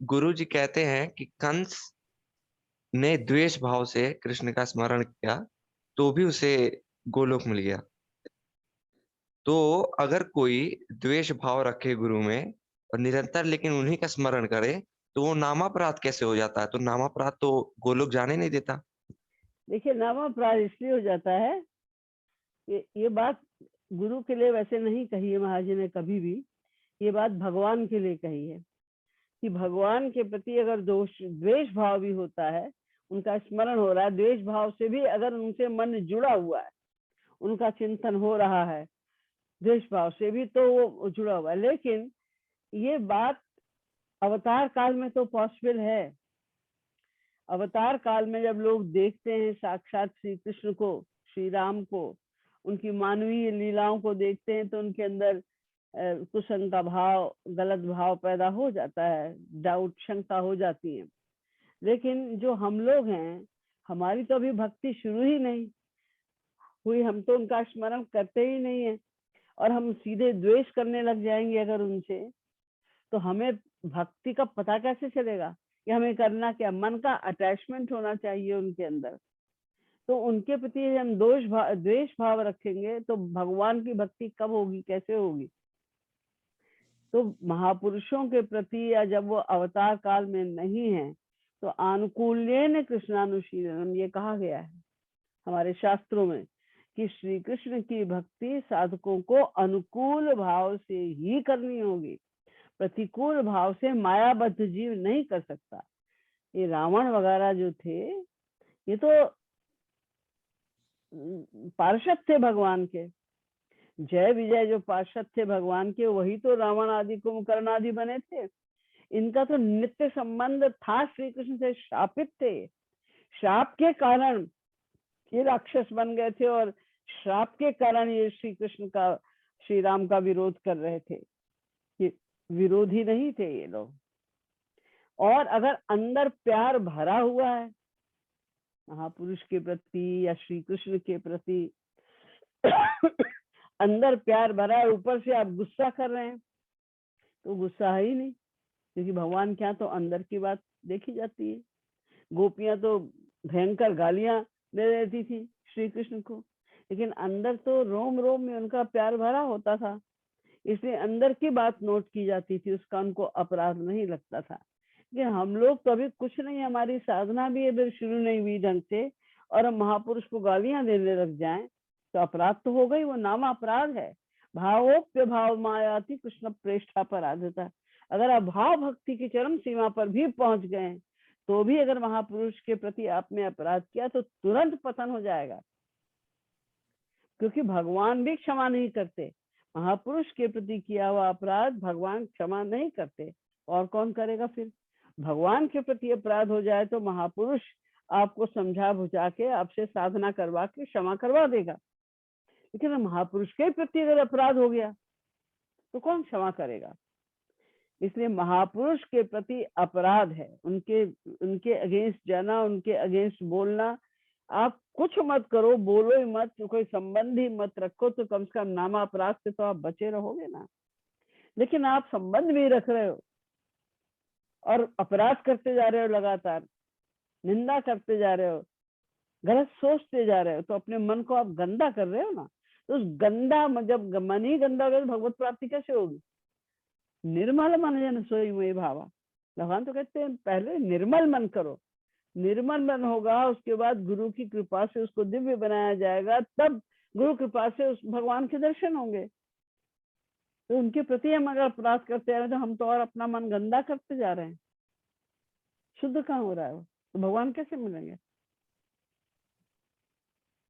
गुरु जी कहते हैं कि कंस ने द्वेष भाव से कृष्ण का स्मरण किया, तो भी उसे गोलोक मिल गया। तो अगर कोई द्वेष भाव रखे गुरु में और निरंतर लेकिन उन्हीं का स्मरण करे, तो वो नामापराध कैसे हो जाता है? तो नामापराध तो गोलोक जाने नहीं देता। देखिए, नामापराध इसलिए हो जाता है, ये बात गुरु के लिए वैसे नहीं कही है महाराज जी ने कभी भी, ये बात भगवान के लिए कही है कि भगवान के प्रति अगर द्वेष भाव भी होता है, उनका स्मरण हो रहा है, द्वेष भाव से भी अगर उनसे मन जुड़ा हुआ है, उनका चिंतन हो रहा है, द्वेष भाव से भी तो वो जुड़ा हुआ है। लेकिन ये बात अवतार काल में तो पॉसिबल है। अवतार काल में जब लोग देखते हैं साक्षात श्री कृष्ण को, श्री राम को, उनकी मानवीय लीलाओं को देखते हैं, तो उनके अंदर कुसंग का भाव, गलत भाव पैदा हो जाता है, डाउट, शंका हो जाती है। लेकिन जो हम लोग हैं, हमारी तो अभी भक्ति शुरू ही नहीं हुई, हम तो उनका स्मरण करते ही नहीं है, और हम सीधे द्वेष करने लग जाएंगे अगर उनसे, तो हमें भक्ति का पता कैसे चलेगा कि हमें करना क्या? मन का अटैचमेंट होना चाहिए उनके अंदर। तो उनके प्रति हम द्वेष भाव रखेंगे तो भगवान की भक्ति कब होगी, कैसे होगी? तो महापुरुषों के प्रति, या जब वो अवतार काल में नहीं है, तो आनुकूल्येन कृष्णानुशीलनम, ये कहा गया है हमारे शास्त्रों में कि श्री कृष्ण की भक्ति साधकों को अनुकूल भाव से ही करनी होगी, प्रतिकूल भाव से मायाबद्ध जीव नहीं कर सकता। ये रावण वगैरह जो थे, ये तो पार्षद थे भगवान के। जय विजय जो पार्षद थे भगवान के, वही तो रावण आदि कुंभकर्ण आदि बने थे। इनका तो नित्य संबंध था श्री कृष्ण से, शापित थे। श्राप के कारण ये राक्षस बन गए थे, और श्राप के कारण ये श्री कृष्ण का, श्री राम का विरोध कर रहे थे। ये विरोधी नहीं थे ये लोग। और अगर अंदर प्यार भरा हुआ है महापुरुष के प्रति या श्री कृष्ण के प्रति, अंदर प्यार भरा है, ऊपर से आप गुस्सा कर रहे हैं, तो गुस्सा है ही नहीं, क्योंकि भगवान क्या तो अंदर की बात देखी जाती है। गोपियां तो भयंकर गालियां दे देती थी श्री कृष्ण को, लेकिन अंदर तो रोम रोम में उनका प्यार भरा होता था, इसलिए अंदर की बात नोट की जाती थी, उसका उनको अपराध नहीं लगता था। लेकिन हम लोग तो अभी कुछ नहीं, हमारी साधना भी अभी शुरू नहीं हुई ढंग से, और हम महापुरुष को गालियां देने लग जाएं, तो अपराध तो हो गई, वो नाम अपराध है। भावोप्य भाव मायाति कृष्ण प्रेष्ठा पराधता। अगर आप भाव भक्ति की चरम सीमा पर भी पहुंच गए, तो भी अगर महापुरुष के प्रति आपने अपराध किया, तो तुरंत पतन हो जाएगा, क्योंकि भगवान भी क्षमा नहीं करते। महापुरुष के प्रति किया हुआ अपराध भगवान क्षमा नहीं करते, और कौन करेगा फिर? भगवान के प्रति अपराध हो जाए तो महापुरुष आपको समझा बुझा के, आपसे साधना करवा के क्षमा करवा देगा। लेकिन महापुरुष के प्रति अगर अपराध हो गया, तो कौन क्षमा करेगा? इसलिए महापुरुष के प्रति अपराध है, उनके अगेंस्ट जाना, उनके अगेंस्ट बोलना। आप कुछ मत करो, बोलो ही मत, कोई संबंध ही मत रखो, तो कम से कम नामा अपराध से तो आप बचे रहोगे ना। लेकिन आप संबंध भी रख रहे हो और अपराध करते जा रहे हो, लगातार निंदा करते जा रहे हो, गलत सोचते जा रहे हो, तो अपने मन को आप गंदा कर रहे हो ना। तो उस गंदा, जब मन ही गंदा हो गया, तो भगवत प्राप्ति कैसे होगी? निर्मल मन जन सोई मोहि भावा। भगवान तो कहते हैं पहले निर्मल मन करो, निर्मल मन होगा, उसके बाद गुरु की कृपा से उसको दिव्य बनाया जाएगा, तब गुरु कृपा से उस भगवान के दर्शन होंगे। तो उनके प्रति हम अगर अपराध करते रहे, तो हम तो और अपना मन गंदा करते जा रहे हैं, शुद्ध कहाँ हो रहा है वो? तो भगवान कैसे मिलेंगे?